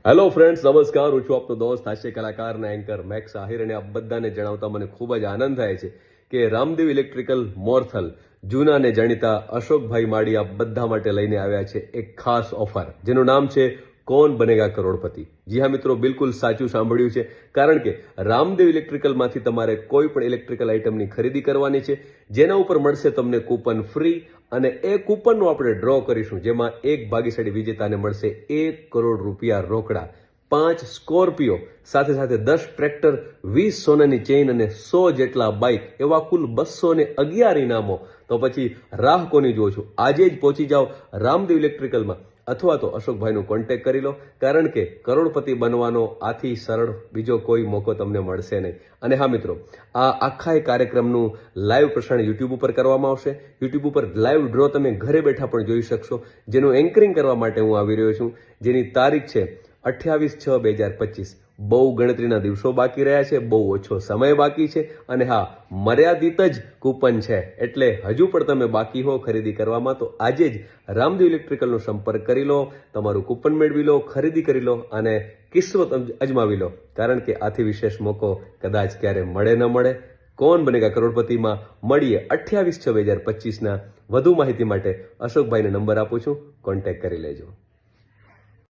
Hello friends, નમસ્કાર. હું છું આપનો દોસ્ત હાસ્ય કલાકાર અને એન્કર મેક્સ આહિર, અને આ બધાને જણાવતા મને ખૂબ જ આનંદ થાય છે કે રામદેવ ઇલેક્ટ્રિકલ મોરથલ જૂના અને જાણીતા અશોકભાઈ માળી આ બધા માટે લઈને આવ્યા છે એક ખાસ ઓફર, જેનું નામ છે કોણ બનેગા કરોડપતિ. જી હા મિત્રો, બિલકુલ સાચું સાંભળ્યું છે. કારણ કે રામદેવ ઇલેક્ટ્રિકલમાંથી તમારે કોઈ પણ ઇલેક્ટ્રિકલ આઇટમની ખરીદી કરવાની છે, જેના ઉપર મળશે તમને કૂપન ફ્રી, અને એ કૂપનનું આપણે ડ્રો કરીશું, જેમાં એક ભાગ્યશાળી વિજેતાને મળશે 1 કરોડ રૂપિયા રોકડા, 5 સ્કોર્પિયો, સાથે સાથે 10 ટ્રેક્ટર, 20 સોનાની ચેઇન અને 100 જેટલા બાઇક, એવા કુલ 211 ઇનામો. તો પછી રાહ કોની જુઓ છો? આજે જ પહોંચી જાઓ રામદેવ ઇલેક્ટ્રિકલમાં, અથવા તો અશોકભાઈનું કોન્ટેક્ટ કરી લો. કારણ કે કરોડપતિ બનવાનો આથી સરળ બીજો કોઈ મોકો તમને મળશે નહીં. અને હા મિત્રો, આ આખા કાર્યક્રમનું લાઈવ પ્રસારણ યુટ્યુબ ઉપર કરવામાં આવશે. યુટ્યુબ ઉપર લાઈવ ડ્રો તમે ઘરે બેઠા પણ જોઈ શકશો, જેનું એન્કરિંગ કરવા માટે હું આવી રહ્યો છું, જેની તારીખ છે 28/6/2025. બહુ ગણતરીના દિવસો બાકી રહ્યા છે, બહુ ઓછો સમય બાકી છે, અને હા, મર્યાદિત જ કૂપન છે. એટલે હજુ પણ તમે બાકી હો ખરીદી કરવામાં, તો આજે જ રામદેવ ઇલેક્ટ્રિકલનો સંપર્ક કરી લો, તમારું કૂપન મેળવી લો, ખરીદી કરી લો અને કિસ્મત અજમાવી લો. કારણ કે આથી વિશેષ મોકો કદાચ ક્યારે મળે ન મળે. કોણ બનેગા કરોડપતિમાં મળીએ 28/6/2025. વધુ માહિતી માટે અશોકભાઈને નંબર આપું છું, કોન્ટેક્ટ કરી લેજો.